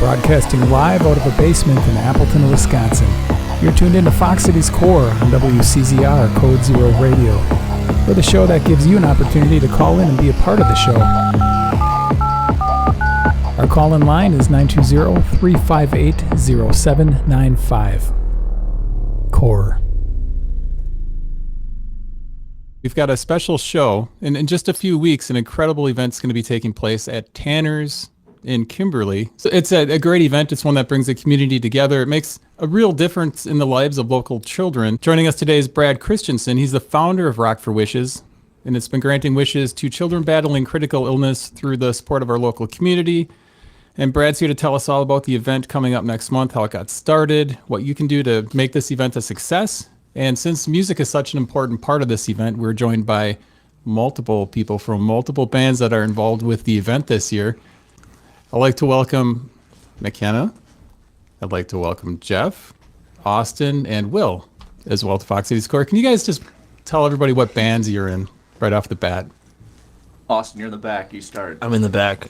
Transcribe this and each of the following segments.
broadcasting live out of a basement in Appleton, Wisconsin. You're tuned into Fox Cities Core on WCZR Code Zero Radio. We're the show that gives you an opportunity to call in and be a part of the show. Our call-in line is 920-358-0795. Core. We've got a special show, and in just a few weeks, an incredible event's going to be taking place at Tanner's in Kimberly. So it's a great event. It's one that brings the community together. It makes a real difference in the lives of local children. Joining us today is Brad Christenson. He's the founder of Rock for Wishes, and it's been granting wishes to children battling critical illness through the support of our local community. And Brad's here to tell us all about the event coming up next month, how it got started, what you can do to make this event a success. And since music is such an important part of this event, we're joined by multiple people from multiple bands that are involved with the event this year. I'd like to welcome Makenna. I'd like to welcome Jeff, Austin, and Will as well to Fox Cities Core. Can you guys just tell everybody what bands you're in right off the bat? Austin, you're in the back. You start. I'm in the back.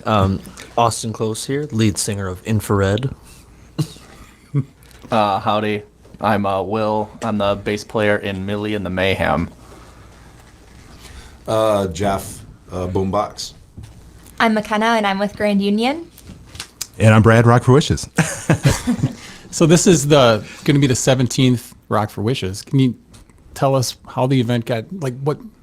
Austin Close here, lead singer of Infrared. Howdy. I'm Will. I'm the bass player in Milly The Mayhem. Jeff, BoomBoxx. I'm Makenna, and I'm with Grand Union. And I'm Brad, Rock for Wishes. So this is going to be the 17th Rock for Wishes. Can you tell us how the event got,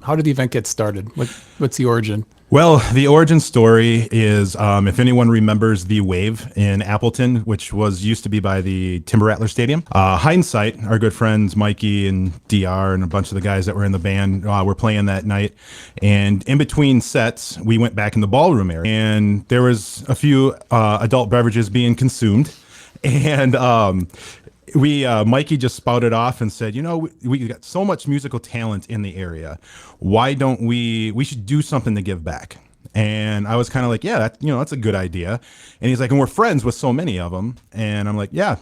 how did the event get started? What's the origin? Well, the origin story is, if anyone remembers the Wave in Appleton, which used to be by the Timber Rattler Stadium, Hindsight, our good friends Mikey and DR and a bunch of the guys that were in the band were playing that night. And in between sets, we went back in the ballroom area, and there was a few adult beverages being consumed. And Mikey just spouted off and said, we got so much musical talent in the area. Why don't we should do something to give back? And I was kind of like, yeah, that's a good idea. And he's like, and we're friends with so many of them. And I'm like, yeah,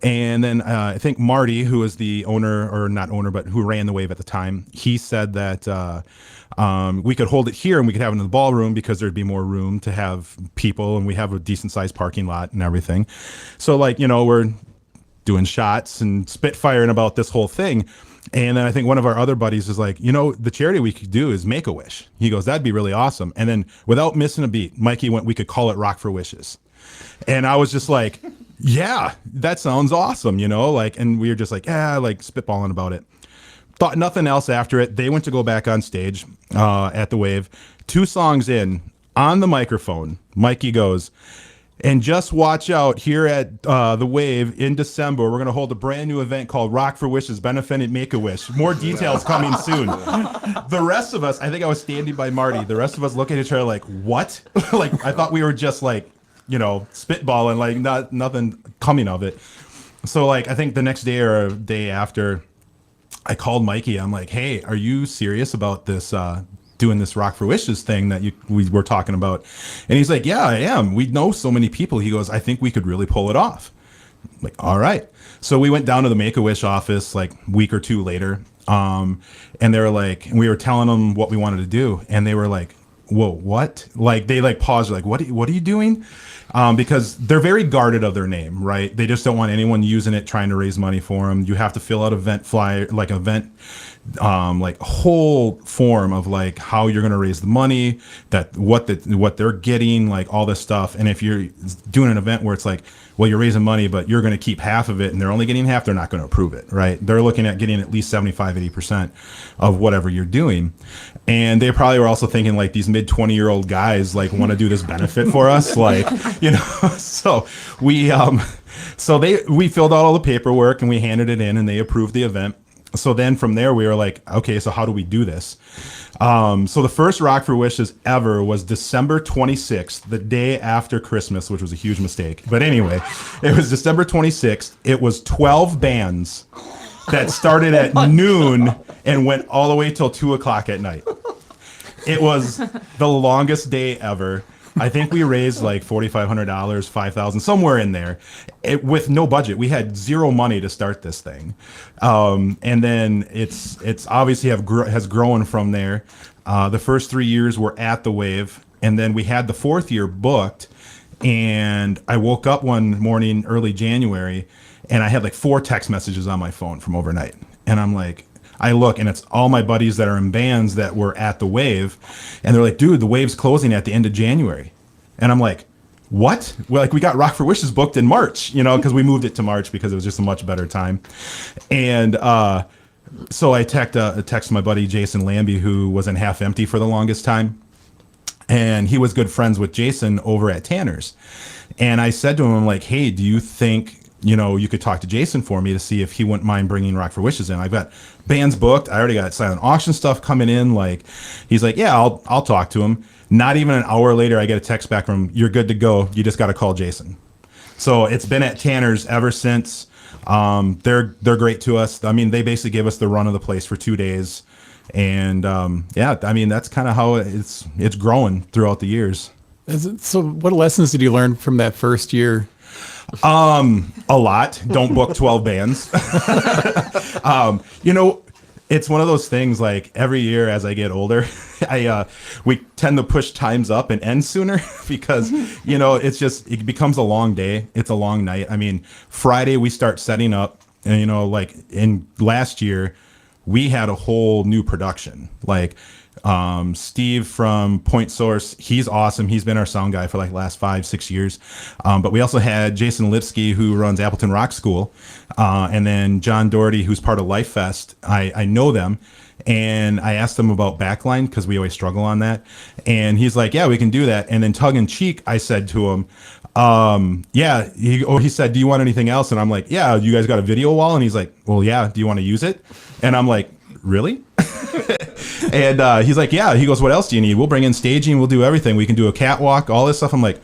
And then I think Marty, who was the owner, or not owner, but who ran the Wave at the time, he said that we could hold it here and we could have it in the ballroom because there'd be more room to have people, and we have a decent sized parking lot and everything. So we're doing shots and spitfiring about this whole thing. And then I think one of our other buddies is like, the charity we could do is Make-A-Wish. He goes, that'd be really awesome. And then without missing a beat, Mikey went, we could call it Rock for Wishes. And I was just like, yeah, that sounds awesome, and we were just like, spitballing about it. Thought nothing else after it. They went to go back on stage at the Wave. 2 songs in, on the microphone, Mikey goes, and just watch out here at the Wave in December. We're going to hold a brand new event called Rock for Wishes, benefiting Make-A-Wish. More details coming soon. The rest of us, I think I was standing by Marty. The rest of us looking at each other like, what? I thought we were just spitballing, nothing coming of it. So I think the next day or a day after, I called Mikey. I'm like, hey, are you serious about this? Doing this Rock for Wishes thing that we were talking about? And he's like, yeah, I am. We know so many people. He goes, I think we could really pull it off. I'm like, all right. So we went down to the Make-A-Wish office a week or two later. And they were like, and we were telling them what we wanted to do. And they were like, whoa, what? They paused, what are you doing? Because they're very guarded of their name, right? They just don't want anyone using it, trying to raise money for them. You have to fill out event flyer, whole form of how you're going to raise the money, what they're getting, all this stuff. And if you're doing an event where it's you're raising money, but you're going to keep half of it and they're only getting half, they're not going to approve it, right? They're looking at getting at least 75-80% of whatever you're doing. And they probably were also thinking these mid 20-year-old guys want to do this benefit for us, so we filled out all the paperwork and we handed it in and they approved the event. So then from there we were like, okay, so how do we do this? So the first Rock for Wishes ever was December 26th, the day after Christmas, which was a huge mistake. But anyway, it was December 26th. It was 12 bands that started at noon and went all the way till 2:00 at night. It was the longest day ever. I think we raised $4,500, $5,000, somewhere in there, with no budget. We had zero money to start this thing, and then it's obviously has grown from there. The first 3 years were at the Wave, and then we had the 4th year booked, And I woke up one morning, early January, and I had like 4 text messages on my phone from overnight. And I'm like, I look, and it's all my buddies that are in bands that were at the Wave. And they're like, dude, the Wave's closing at the end of January. And I'm like, what? Well, like, we got Rock for Wishes booked in March, you know, because we moved it to March because it was just a much better time. And so I text my buddy Jason Lambie, who was in Half Empty for the longest time. And he was good friends with Jason over at Tanner's. And I said to him, I'm like, hey, do you think, you know, you could talk to Jason for me to see if he wouldn't mind bringing Rock for Wishes in? I've got bands booked. I already got silent auction stuff coming in. Like, he's like, yeah, I'll talk to him. Not even an hour later, I get a text back from him, you're good to go. You just got to call Jason. So it's been at Tanner's ever since. They're great to us. I mean, they basically gave us the run of the place for 2 days. And yeah, I mean, that's kind of how it's growing throughout the years. So what lessons did you learn from that first year? A lot. Don't book 12 bands. You know, it's one of those things, like, every year as I get older, we tend to push times up and end sooner because, you know, it becomes a long day. It's a long night. I mean, Friday we start setting up, and, you know, like in last year, we had a whole new production. Like, Steve from Point Source, he's awesome. He's been our sound guy for like the last 5-6 years. But we also had Jason Lipsky, who runs Appleton Rock School. And then John Doherty, who's part of Life Fest. I know them. And I asked them about backline because we always struggle on that. And he's like, yeah, we can do that. And then tongue in cheek, I said to him, yeah, he said, do you want anything else? And I'm like, yeah, you guys got a video wall? And he's like, well, yeah, do you want to use it? And I'm like, really? And he's like, yeah. He goes, what else do you need? We'll bring in staging. We'll do everything. We can do a catwalk, all this stuff. I'm like,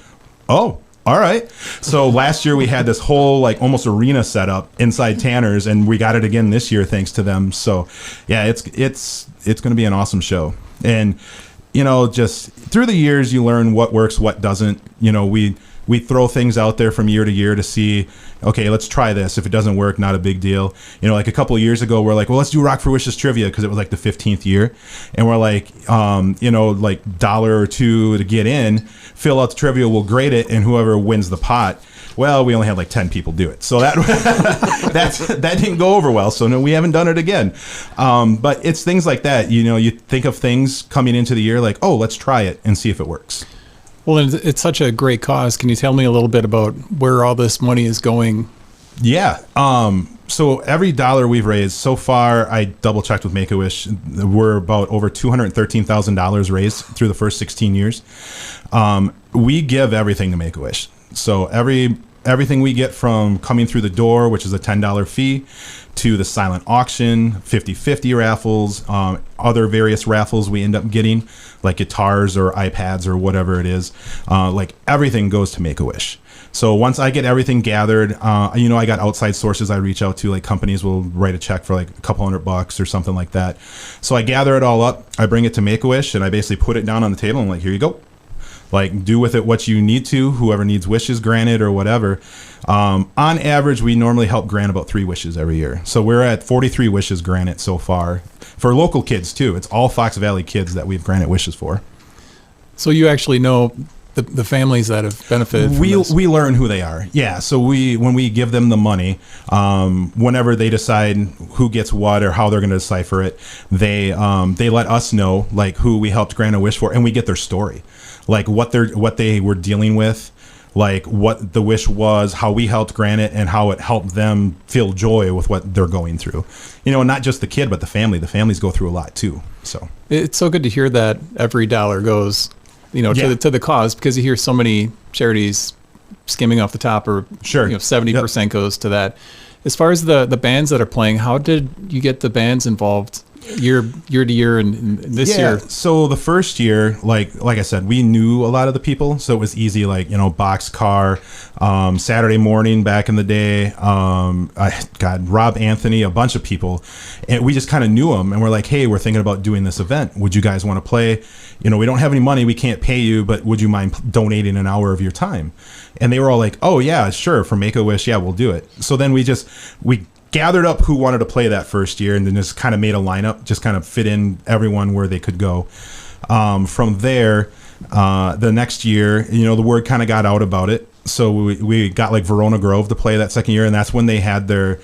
oh, all right. So last year we had this whole like almost arena set up inside Tanner's, and we got it again this year thanks to them. So yeah, it's going to be an awesome show. And, you know, just through the years, you learn what works, what doesn't. You know, we throw things out there from year to year to see, okay, let's try this. If it doesn't work, not a big deal. You know, like a couple of years ago, we're like, well, let's do Rock for Wishes trivia because it was like the 15th year. And we're like, you know, like $1 or $2 to get in, fill out the trivia, we'll grade it, and whoever wins the pot. Well, we only had like 10 people do it. So that that didn't go over well. So no, we haven't done it again. But it's things like that. You know, you think of things coming into the year like, oh, let's try it and see if it works. Well, it's such a great cause. Can you tell me a little bit about where all this money is going? Yeah. So every dollar we've raised so far, I double checked with Make-A-Wish, we're about over $213,000 raised through the first 16 years. We give everything to Make-A-Wish. So everything we get from coming through the door, which is a $10 fee, to the silent auction, 50/50 raffles, other various raffles we end up getting, like guitars or iPads or whatever it is, like everything goes to Make-A-Wish. So once I get everything gathered, you know, I got outside sources I reach out to, like companies will write a check for like a couple $100 or something like that. So I gather it all up, I bring it to Make-A-Wish, and I basically put it down on the table and like, here you go. Like, do with it what you need to, whoever needs wishes granted or whatever. On average, we normally help grant about 3 wishes every year. So we're at 43 wishes granted so far. For local kids, too. It's all Fox Valley kids that we've granted wishes for. So you actually know the families that have benefited from this? We learn who they are. Yeah, so when we give them the money, whenever they decide who gets what or how they're going to decipher it, they let us know, like, who we helped grant a wish for, and we get their story. Like what they were dealing with, like what the wish was, how we helped grant it, and how it helped them feel joy with what they're going through. You know, not just the kid, but the family. The families go through a lot too. So it's so good to hear that every dollar goes, you know, to the cause, because you hear so many charities skimming off the top, or sure, you know, 70% goes to that. As far as the bands that are playing, how did you get the bands involved year to year and this year? So the first year, like I said, we knew a lot of the people, so it was easy. Like, you know, Boxcar, Saturday Morning back in the day, Rob Anthony, a bunch of people, and we just kind of knew them, and we're like, hey, we're thinking about doing this event. Would you guys want to play? You know, we don't have any money, we can't pay you, but would you mind donating an hour of your time? And they were all like, oh yeah, sure, for Make-A-Wish, yeah, we'll do it. So then we gathered up who wanted to play that first year, and then just kind of made a lineup, just kind of fit in everyone where they could go. From there, The next year, the word kind of got out about it. So we got like Verona Grove to play that second year, and that's when they had their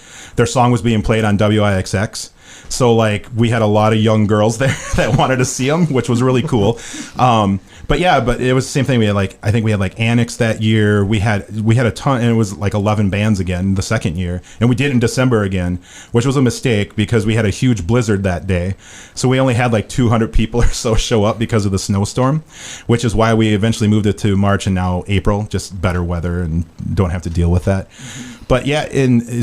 song was being played on WIXX. So like we had a lot of young girls there that wanted to see them, which was really cool. But it was the same thing. I think we had like Annex that year. We had a ton, and it was like 11 bands again the second year, and we did it in December again, which was a mistake because we had a huge blizzard that day. So we only had like 200 people or so show up because of the snowstorm, which is why we eventually moved it to March and now April, just better weather and don't have to deal with that. But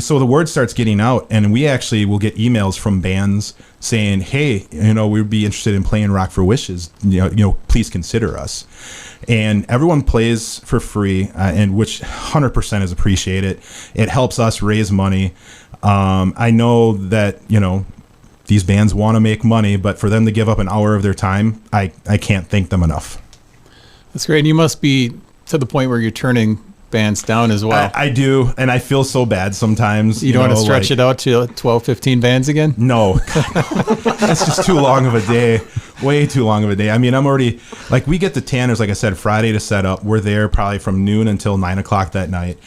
so the word starts getting out, and we actually will get emails from bands saying, "Hey, we'd be interested in playing Rock for Wishes. Please consider us." And everyone plays for free, and which 100% is appreciated. It helps us raise money. I know that these bands want to make money, but for them to give up an hour of their time, I can't thank them enough. That's great. And you must be to the point where you're turning bands down as well. I do, and I feel so bad sometimes. You don't want to stretch it out to 12, 15 bands again? No. That's just too long of a day. Way too long of a day. I mean, I'm already, we get the Tanners, like I said, Friday to set up. We're there probably from noon until 9 o'clock that night.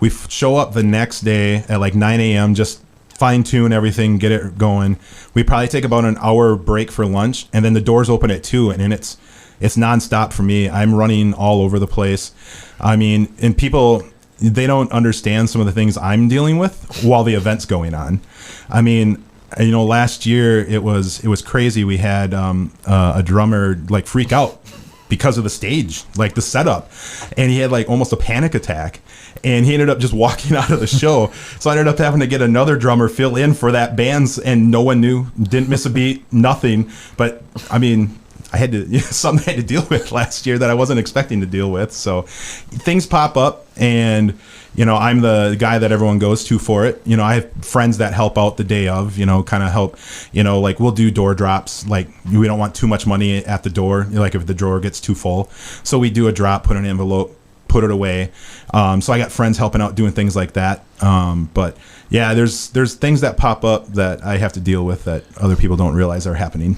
We show up the next day at like 9 a.m., just fine tune everything, get it going. We probably take about an hour break for lunch, and then the doors open at 2, and then it's nonstop for me. I'm running all over the place. I mean, and people, they don't understand some of the things I'm dealing with while the event's going on. I mean, last year it was crazy. We had a drummer freak out because of the stage, the setup, and he had almost a panic attack, and he ended up just walking out of the show. So I ended up having to get another drummer fill in for that band's, and no one knew, didn't miss a beat, nothing. But I mean, I had to something I had to deal with last year that I wasn't expecting to deal with. So things pop up, and I'm the guy that everyone goes to for it. I have friends that help out the day of, kind of help, we'll do door drops. We don't want too much money at the door, if the drawer gets too full. So we do a drop, put in an envelope, put it away. So I got friends helping out doing things like that. But yeah, there's things that pop up that I have to deal with that other people don't realize are happening.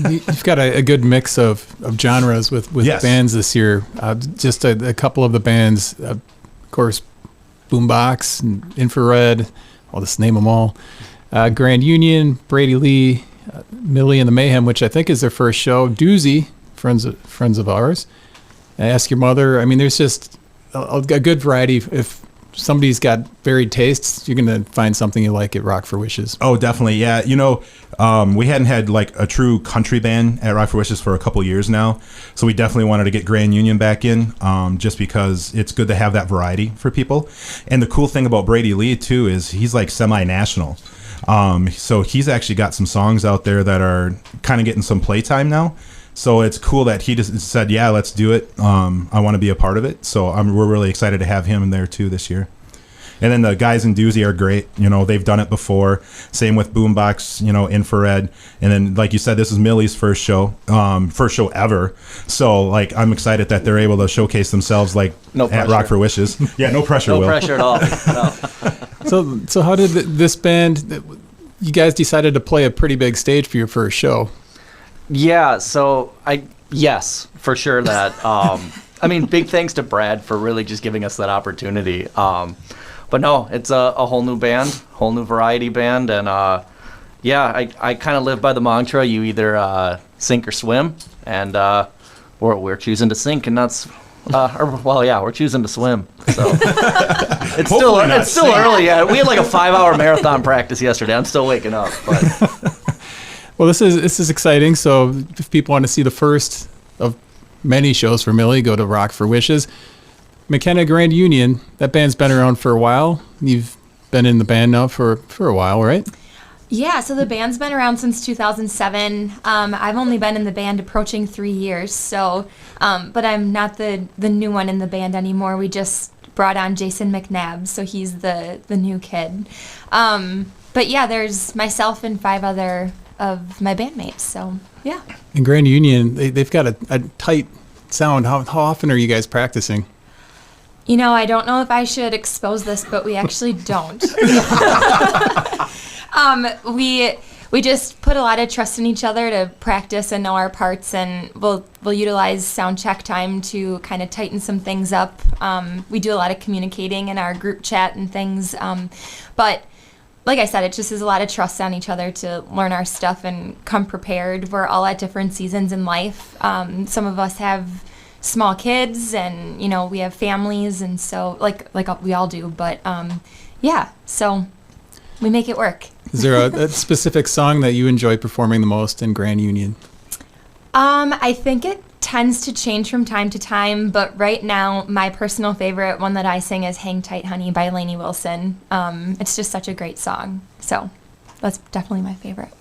You've got a good mix of genres with Yes. bands this year. Just a couple of the bands, of course, BoomBoxx and Infrared. I'll just name them all. Grand Union, Brady Lee, Milly the Mayhem, which I think is their first show. Doozy, friends of ours. Ask Your Mother. I mean, there's just a good variety. If somebody's got varied tastes, you're going to find something you like at Rock for Wishes. Oh, definitely. Yeah. We hadn't had a true country band at Rock for Wishes for a couple years now. So we definitely wanted to get Grand Union back in, just because it's good to have that variety for people. And the cool thing about Brady Lee too is he's semi-national. So he's actually got some songs out there that are kind of getting some playtime now. So it's cool that he just said, yeah, let's do it. I want to be a part of it. So we're really excited to have him in there too this year. And then the guys in Doozy are great. They've done it before. Same with BoomBoxx, Infrared. And then, like you said, this is Milly's first show ever. So I'm excited that they're able to showcase themselves at Rock for Wishes. Yeah, no pressure, Will. No pressure at all. No. So how did this band, you guys decided to play a pretty big stage for your first show? Yeah, so yes, for sure that. Big thanks to Brad for really just giving us that opportunity. But no, it's a whole new band, whole new variety band, and I kind of live by the mantra: you either sink or swim, and we're choosing to sink, and that's we're choosing to swim. So it's still early. Yeah, we had a 5-hour marathon practice yesterday. I'm still waking up, but. Well, this is exciting. So if people want to see the first of many shows for Milly, go to Rock for Wishes. Makenna Grand Union, that band's been around for a while. You've been in the band now for a while, right? Yeah, so the band's been around since 2007. I've only been in the band approaching 3 years, so but I'm not the new one in the band anymore. We just brought on Jason McNabb, so he's the new kid. But yeah, there's myself and 5 other of my bandmates, so yeah. In Grand Union, they've got a tight sound. How often are you guys practicing? I don't know if I should expose this, but we actually don't. we just put a lot of trust in each other to practice and know our parts, and we'll utilize sound check time to kind of tighten some things up. We do a lot of communicating in our group chat and things, but like I said, it just is a lot of trust on each other to learn our stuff and come prepared. We're all at different seasons in life. Some of us have small kids, and we have families, and so like we all do. But so we make it work. Is there a specific song that you enjoy performing the most in Grand Union? I think it tends to change from time to time, but right now my personal favorite one that I sing is "Hang Tight Honey" by Lainey Wilson. It's just such a great song, so that's definitely my favorite.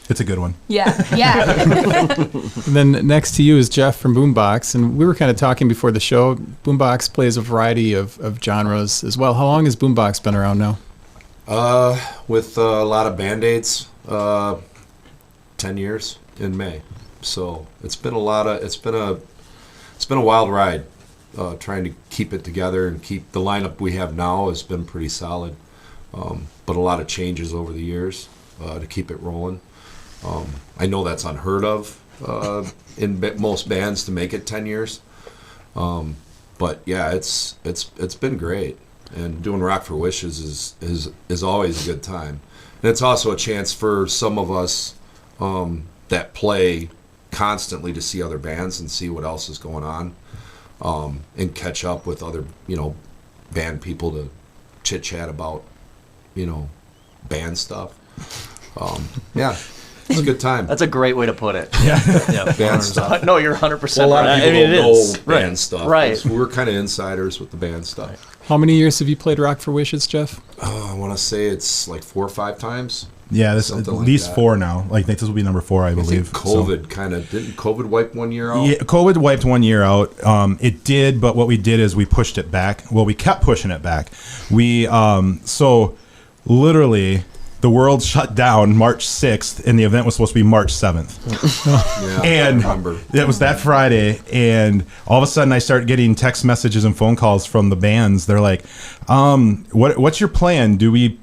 It's a good one. Yeah. And then next to you is Jeff from BoomBoxx, and we were kind of talking before the show. BoomBoxx plays a variety of genres as well. How long has BoomBoxx been around now? With a lot of Band-Aids, 10 years in May. So it's been a wild ride, trying to keep it together and keep the lineup we have now has been pretty solid, but a lot of changes over the years to keep it rolling. I know that's unheard of in most bands to make it 10 years, but yeah, it's been great. And doing Rock for Wishes is always a good time, and it's also a chance for some of us that play constantly to see other bands and see what else is going on, and catch up with other band people to chit chat about band stuff. It's a good time. That's a great way to put it. Yeah. Band stuff. No, you're 100% Well, a lot of right. people It don't is. know band stuff. Right. We're kind of insiders with the band stuff. How many years have you played Rock for Wishes, Jeff? I want to say it's like 4 or 5 times. Yeah, this Something at like least that. 4 now. Like, I think this will be number 4, I I believe. think COVID didn't COVID wipe 1 year out? Yeah, COVID wiped 1 year out. It did, but what we did is we pushed it back. Well, we kept pushing it back. We so literally the world shut down March 6th, and the event was supposed to be March 7th. Yeah, And I remember. it was that Friday, and all of a sudden I start getting text messages and phone calls from the bands. They're like, what's your plan? Do you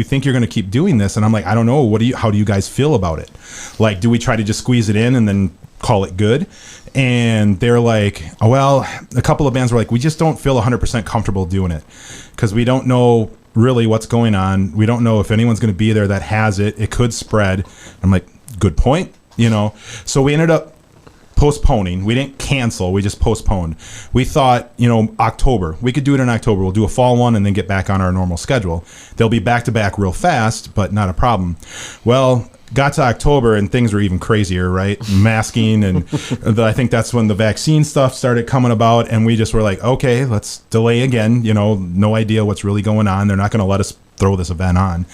think you're going to keep doing this? And I'm like, I don't know. How do you guys feel about it? Like, do we try to just squeeze it in and then call it good? And they're like, oh, well, a couple of bands were like, we just don't feel 100% comfortable doing it because we don't know really what's going on. We don't know if anyone's going to be there that has it. It could spread. I'm like, good point. So we ended up postponing. We didn't cancel. We just postponed. We thought, October. We could do it in October. We'll do a fall one and then get back on our normal schedule. They'll be back to back real fast, but not a problem. Well, got to October and things were even crazier, right? Masking, and I think that's when the vaccine stuff started coming about, and we just were like, okay, let's delay again. No idea what's really going on. They're not going to let us throw this event on.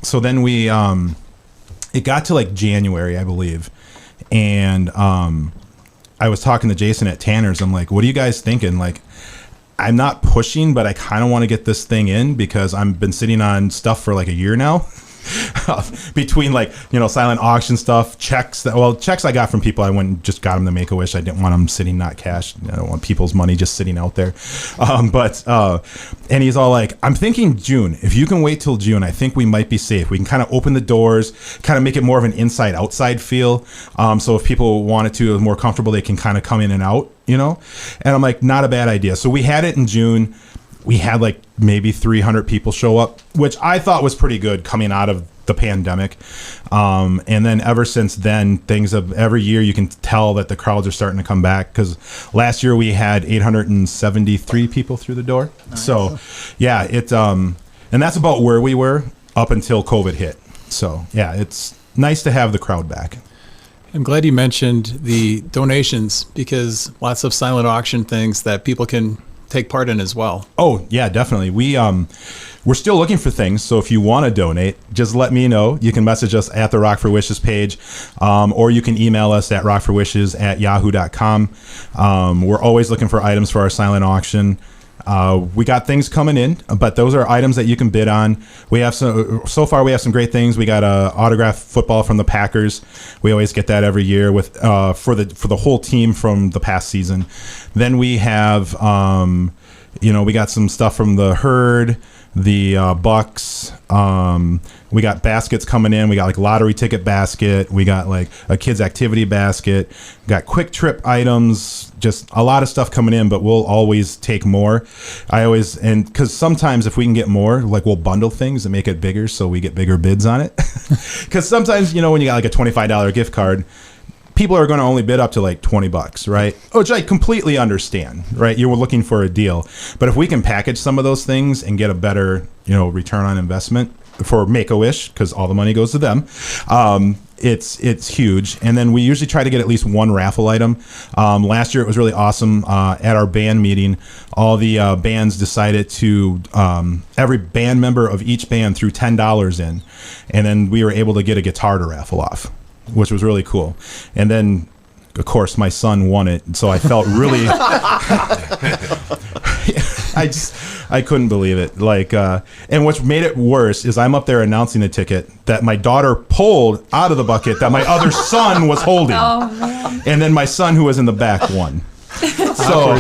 So then we, it got to like January, I believe, and I was talking to Jason at Tanner's. I'm like, what are you guys thinking? Like, I'm not pushing, but I kind of want to get this thing in because I've been sitting on stuff for like a year now. Between silent auction stuff, checks I got from people. I went and just got them to Make-A-Wish. I didn't want them sitting not cashed. I don't want people's money just sitting out there. And he's all like, I'm thinking June. If you can wait till June, I think we might be safe. We can kind of open the doors, kind of make it more of an inside outside feel. So if people wanted to, more comfortable, they can kind of come in and out, And I'm like, not a bad idea. So we had it in June. We had like maybe 300 people show up, which I thought was pretty good coming out of the pandemic. And then ever since then, every year you can tell that the crowds are starting to come back because last year we had 873 people through the door. Nice. So yeah, and that's about where we were up until COVID hit. So yeah, it's nice to have the crowd back. I'm glad you mentioned the donations because lots of silent auction things that people can take part in as well. Oh yeah, definitely. We're still looking for things, so if you want to donate, just let me know. You can message us at the Rock for Wishes page, or you can email us at rockforwishes@yahoo.com. We're always looking for items for our silent auction. We got things coming in, but those are items that you can bid on. We have so far we have some great things. We got a autographed football from the Packers. We always get that every year with for the whole team from the past season. Then we have we got some stuff from the Herd. the bucks. We got baskets coming in. We got like lottery ticket basket. We got like a kids activity basket. We got quick trip items. Just a lot of stuff coming in, but we'll always take more. And because sometimes if we can get more, like we'll bundle things and make it bigger so we get bigger bids on it. Because sometimes, you know, when you got like a $25 gift card, people are going to only bid up to like $20, right? Which I completely understand, right? You were looking for a deal. But if we can package some of those things and get a better, you know, return on investment for Make-A-Wish, because all the money goes to them, it's huge. And then we usually try to get at least one raffle item. Last year it was really awesome. At our band meeting, all the bands decided to, every band member of each band threw $10 in. And then we were able to get a guitar to raffle off, which was really cool. And then, of course, my son won it, so I felt really I couldn't believe it. Like, and what made it worse is I'm up there announcing the ticket that my daughter pulled out of the bucket that my other son was holding. Oh, man. And then my son, who was in the back, won. So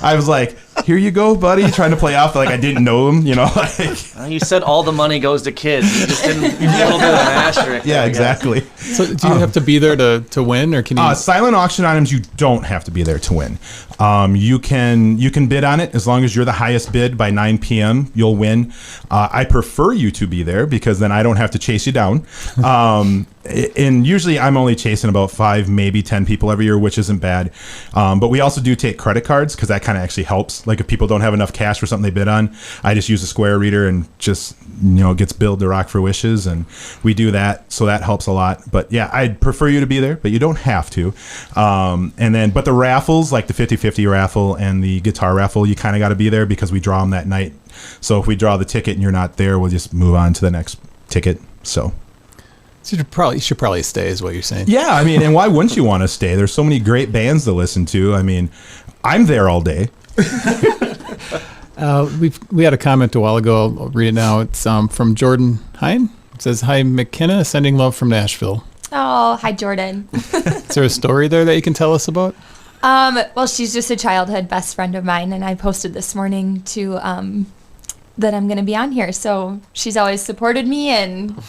I was like, here you go, buddy, trying to play off like I didn't know him, you know. Like, You said all the money goes to kids. You just didn't. You a little bit of an asterisk. yeah, exactly. So do you have to be there to win, or can you? Silent auction items, you don't have to be there to win. You can bid on it as long as you're the highest bid by 9 p.m. You'll win. I prefer you to be there because then I don't have to chase you down. And usually I'm only chasing about 5, maybe 10 people every year, which isn't bad. But we also do take credit cards because that kind of actually helps. Like if people don't have enough cash for something they bid on, I just use a Square Reader and just, you know, gets billed to Rock for Wishes, and we do that. So that helps a lot. But yeah, I'd prefer you to be there, but you don't have to. But the raffles, like the 50-50 raffle and the guitar raffle, you kind of got to be there because we draw them that night. So if we draw the ticket and you're not there, we'll just move on to the next ticket. So you should probably stay, is what you're saying. yeah, I mean, and why wouldn't you want to stay? There's so many great bands to listen to. I mean, I'm there all day. We had a comment a while ago. I'll read it now. It's from Jordan Hine. It says, "Hi, Makenna, sending love from Nashville." Oh, hi, Jordan. Is there a story there that you can tell us about? Well, she's just a childhood best friend of mine, and I posted this morning to that I'm going to be on here. So she's always supported me and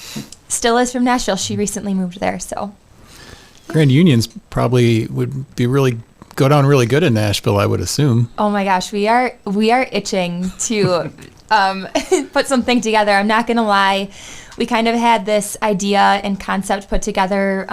still is from Nashville. She recently moved there, so. Grand Union's probably would be go down really good in Nashville, I would assume. Oh my gosh, we are itching to put something together. I'm not going to lie. We kind of had this idea and concept put together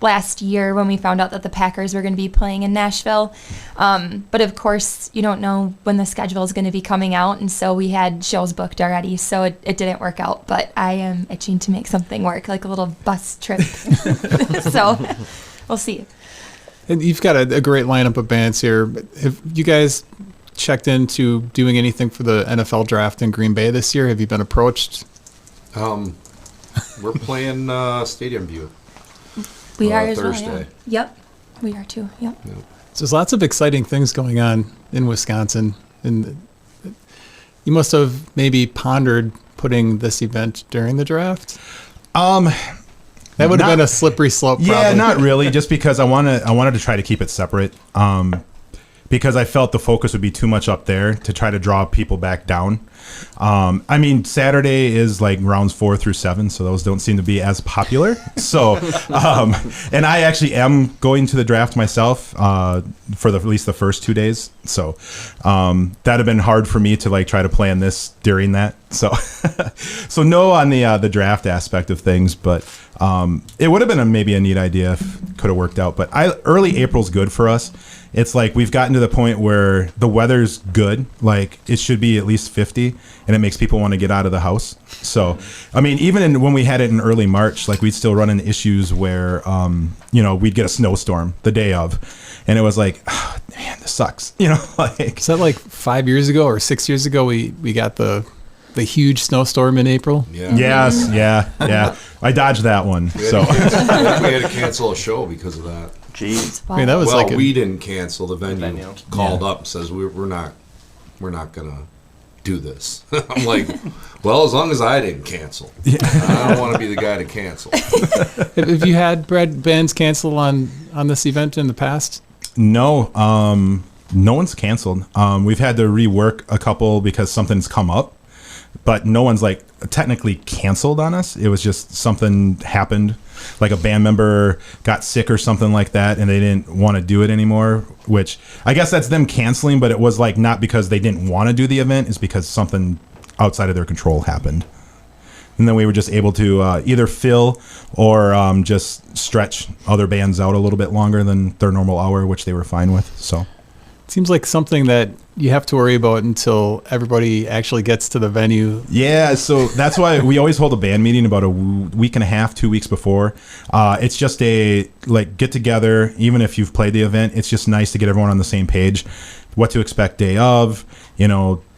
last year when we found out that the Packers were going to be playing in Nashville. But of course, you don't know when the schedule is going to be coming out, and so we had shows booked already, so it didn't work out. But I am itching to make something work, like a little bus trip. So we'll see. And you've got a great lineup of bands here. Have you guys checked into doing anything for the NFL draft in Green Bay this year? Have you been approached? We're playing Stadium View. We are as Thursday. well. Yeah. Yep, we are too. Yep. So there's lots of exciting things going on in Wisconsin, and you must have maybe pondered putting this event during the draft. That would have been a slippery slope. Probably. Yeah, not really. Just because I wanted to try to keep it separate. Because I felt the focus would be too much up there to try to draw people back down. I mean, Saturday is like rounds 4 through 7, so those don't seem to be as popular. So, and I actually am going to the draft myself for at least the first 2 days. So that'd have been hard for me to like try to plan this during that. So, so no on the draft aspect of things, but it would have been maybe a neat idea if it could have worked out. But early April's good for us. It's like we've gotten to the point where the weather's good. Like it should be at least 50, and it makes people want to get out of the house. So, I mean, even when we had it in early March, like we'd still run into issues where, we'd get a snowstorm the day of, and it was like, oh, man, this sucks. Like. Is that like 5 years ago or 6 years ago? We got the huge snowstorm in April. Yeah. Yes. Yeah. I dodged that one. We So had to cancel a show because of that. Jeez. I mean, that was we didn't cancel. The venue called up and says we're not gonna do this. I'm like, well, as long as I didn't cancel, I don't want to be the guy to cancel. Have you had bands cancel on this event in the past? no, no one's canceled. We've had to rework a couple because something's come up. but no one's like technically canceled on us. It was just something happened, like a band member got sick or something like that, and they didn't want to do it anymore, which I guess that's them canceling, but it was like not because they didn't want to do the event, it's because something outside of their control happened. And then we were just able to either fill or just stretch other bands out a little bit longer than their normal hour, which they were fine with. So It seems like something that you have to worry about until everybody actually gets to the venue. yeah, so that's why we always hold a band meeting about a week and a half, 2 weeks before. It's just a like get together. Even if you've played the event, it's just nice to get everyone on the same page. What to expect day of,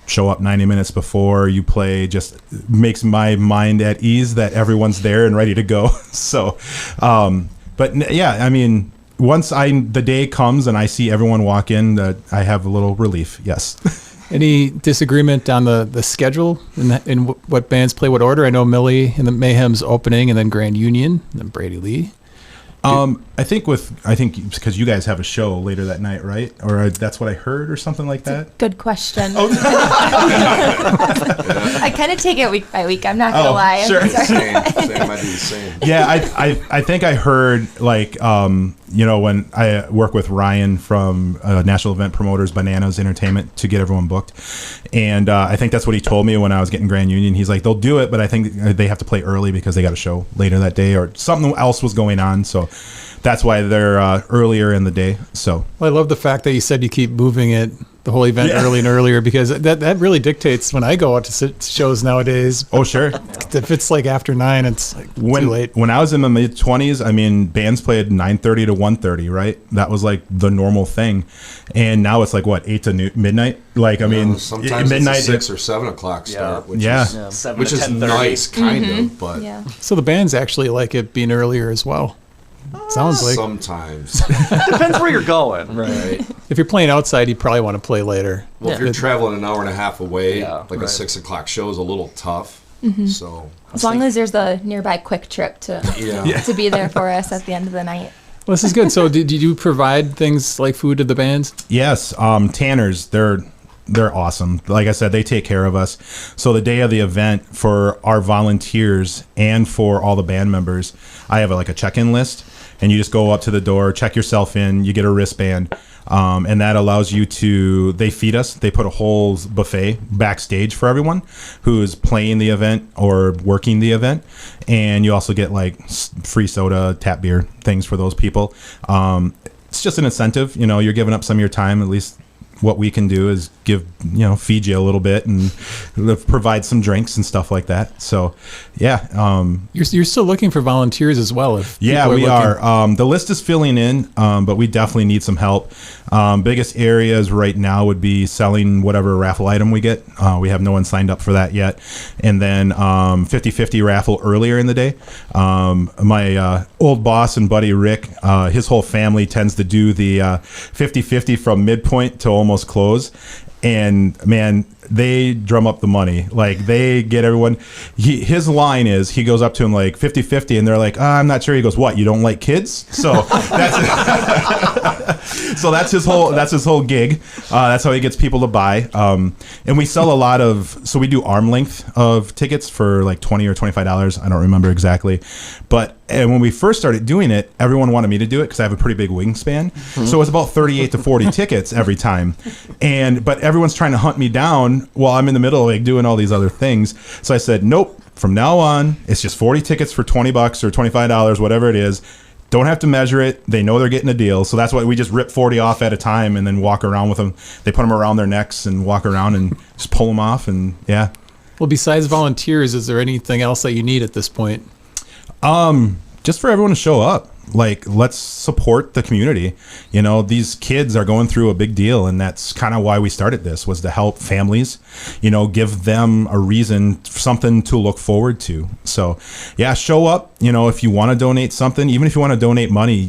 show up 90 minutes before you play, just makes my mind at ease that everyone's there and ready to go. So, but yeah, I mean, once the day comes and I see everyone walk in, I have a little relief. Yes. Any disagreement on the schedule in what bands play what order? I know Milly and the Mayhem's opening, and then Grand Union, and then Brady Lee. I think because you guys have a show later that night, right? Or that's what I heard, or something like that. Good question. I kind of take it week by week. I'm not gonna lie. Sure. Same. I do the same. Yeah, I think I heard when I work with Ryan from National Event Promoters, Bananas Entertainment, to get everyone booked, and I think that's what he told me when I was getting Grand Union. He's like, they'll do it, but I think they have to play early because they got a show later that day or something else was going on. So that's why they're earlier in the day. So Well, I love the fact that you said you keep moving it, the whole event, early and earlier, because that really dictates when I go out to shows nowadays. oh sure. If it's like after 9, it's like too late. When I was in the mid-20s, I mean, bands played 9:30 to 1:30, right? That was like the normal thing. And now it's like, what, 8 to midnight? Like, I mean, sometimes midnight, it's a 6 or 7 o'clock start, which Yeah. is, 7 which to is 10:30. nice, kind of, but Yeah. So the bands actually like it being earlier as well. Sounds like. sometimes. Depends where you're going. Right. If you're playing outside, you probably want to play later. Well, if you're traveling an hour and a half away, Yeah, like a right. 6 o'clock show is a little tough. So, As long as there's a nearby quick trip to yeah. to be there for us at the end of the night. Well, this is good. So did you provide things like food to the bands? Yes, Tanners, they're awesome. Like I said, they take care of us. So the day of the event, for our volunteers and for all the band members, I have a check-in list, and you just go up to the door, check yourself in, you get a wristband, and that allows you to, they feed us. They put a whole buffet backstage for everyone who is playing the event or working the event, and you also get free soda, tap beer, things for those people. It's just an incentive. You're giving up some of your time. At least what we can do is feed you a little bit and provide some drinks and stuff like that. So, yeah. You're still looking for volunteers as well. If Yeah, people we looking. are. The list is filling in, but we definitely need some help. Biggest areas right now would be selling whatever raffle item we get. We have no one signed up for that yet. And then 50-50 raffle earlier in the day. My old boss and buddy Rick, his whole family tends to do the 50-50 from midpoint to almost close. And man, they drum up the money. Like, they get everyone. His line is, he goes up to him like 50-50, and they're like, I'm not sure. He goes, what, you don't like kids? So that's his whole gig. That's how he gets people to buy. And we sell a lot so we do arm length of tickets for like $20 or $25. I don't remember exactly. And when we first started doing it, everyone wanted me to do it because I have a pretty big wingspan. Mm-hmm. So it was about 38 to 40 tickets every time. But everyone's trying to hunt me down while I'm in the middle of doing all these other things. So I said, nope, from now on, it's just 40 tickets for $20 or $25, whatever it is. Don't have to measure it. They know they're getting a deal. So that's why we just rip 40 off at a time and then walk around with them. They put them around their necks and walk around and just pull them off. And yeah. Well, besides volunteers, is there anything else that you need at this point? Just for everyone to show up. Like, let's support the community. These kids are going through a big deal, and that's kind of why we started this, was to help families, give them a reason, something to look forward to. So yeah, show up. If you want to donate something, even if you want to donate money,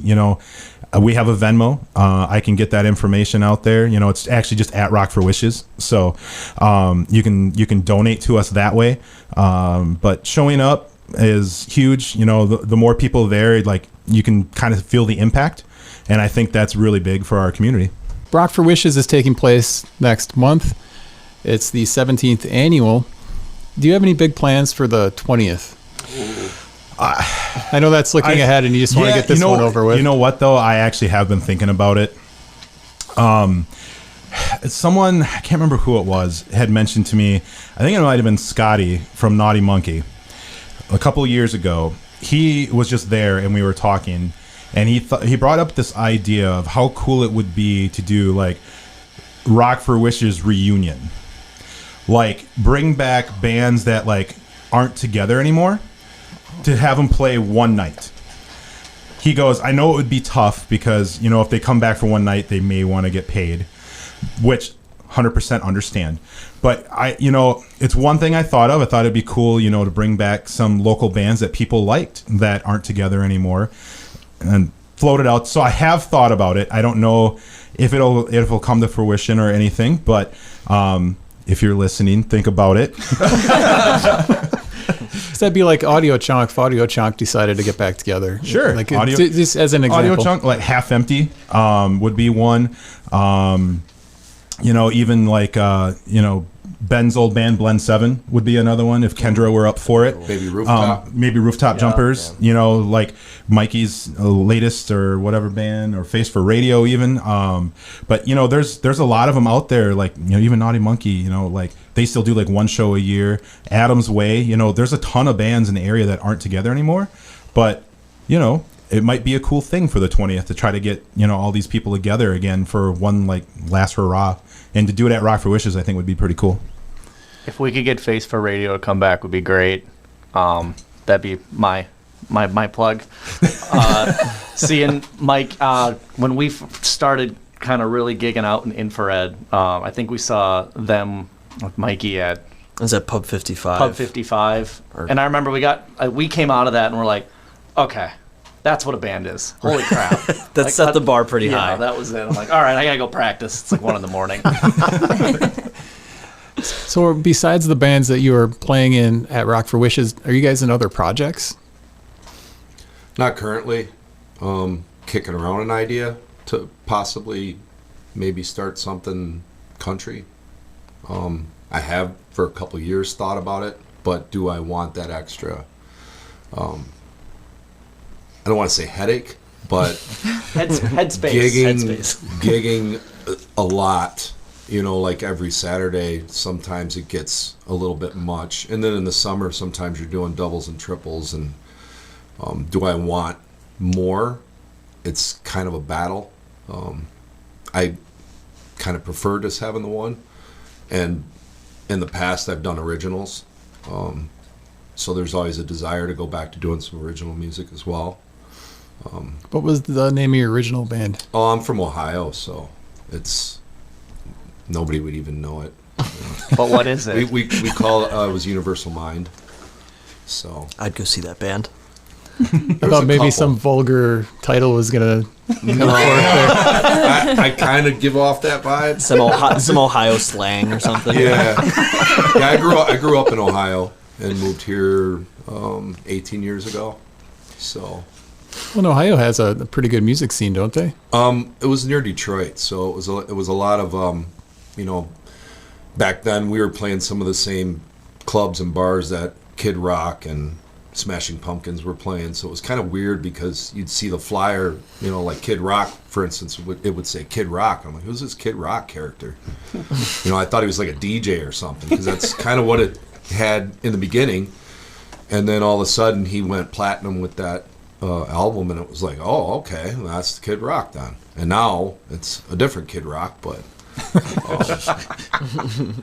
we have a Venmo. I can get that information out there. It's actually just at Rock for Wishes. So you can donate to us that way. But showing up is huge. The more people there, like, you can kind of feel the impact, and I think that's really big for our community. Rock for Wishes is taking place next month. It's the 17th annual, Do you have any big plans for the 20th? I know that's looking ahead, and you just want to get this one over with. You know what, though? I actually have been thinking about it. Someone, I can't remember who it was, had mentioned to me, I think it might have been Scotty from Naughty Monkey, a couple of years ago. He was just there, and we were talking, and he brought up this idea of how cool it would be to do, like, Rock for Wishes reunion. Like, bring back bands that, like, aren't together anymore to have them play one night. He goes, I know it would be tough because, you know, if they come back for one night, they may want to get paid, which 100% understand. But it's one thing I thought of. I thought it'd be cool, you know, to bring back some local bands that people liked that aren't together anymore and float it out. So I have thought about it. I don't know if it'll come to fruition or anything, but if you're listening, think about it. That'd be like Audio Chunk if Audio Chunk decided to get back together. Sure. Like just as an example. Audio Chunk, like Half Empty, would be one. Even like Ben's old band Blend 7 would be another one if Kendra were up for it. Maybe Rooftop. Jumpers. Yeah. You know, like Mikey's latest or whatever band, or Face for Radio even. But you know, there's a lot of them out there. Like, you know, even Naughty Monkey. You know, like they still do like one show a year. Adam's Way. You know, there's a ton of bands in the area that aren't together anymore. But you know, it might be a cool thing for the 20th to try to get, you know, all these people together again for one like last hurrah. And to do it at Rock for Wishes, I think would be pretty cool. If we could get Face for Radio to come back, would be great. That'd be my plug. Seeing Mike, when we started kind of really gigging out in Infrared, I think we saw them with Mikey at... Is that Pub 55? Pub 55. And I remember we came out of that and we're like, okay, that's what a band is. Holy crap. That like, set the bar pretty high. Yeah, that was it. I'm like, all right, I got to go practice. It's like 1 a.m. So besides the bands that you are playing in at Rock for Wishes, are you guys in other projects? Not currently. Kicking around an idea to possibly maybe start something country. I have for a couple of years thought about it, but do I want that extra... I don't want to say headache, but headspace. Gigging a lot, you know, like every Saturday, sometimes it gets a little bit much. And then in the summer, sometimes you're doing doubles and triples. And do I want more? It's kind of a battle. I kind of prefer just having the one. And in the past, I've done originals. So there's always a desire to go back to doing some original music as well. What was the name of your original band? Oh, I'm from Ohio, so it's nobody would even know it. But what is it? We call it was Universal Mind. So I'd go see that band. I thought maybe some vulgar title was gonna come forth there. I kind of give off that vibe. Some Ohio slang or something. Yeah. I grew up in Ohio and moved here 18 years ago. So. Well, Ohio has a pretty good music scene, don't they? It was near Detroit, so it was a lot of back then we were playing some of the same clubs and bars that Kid Rock and Smashing Pumpkins were playing. So it was kind of weird because you'd see the flyer, you know, like Kid Rock, for instance, it would say Kid Rock. I'm like, who's this Kid Rock character? You know, I thought he was like a DJ or something because that's kind of what it had in the beginning. And then all of a sudden he went platinum with that album, and it was like, oh, okay, that's Kid Rock then. And now it's a different Kid Rock, but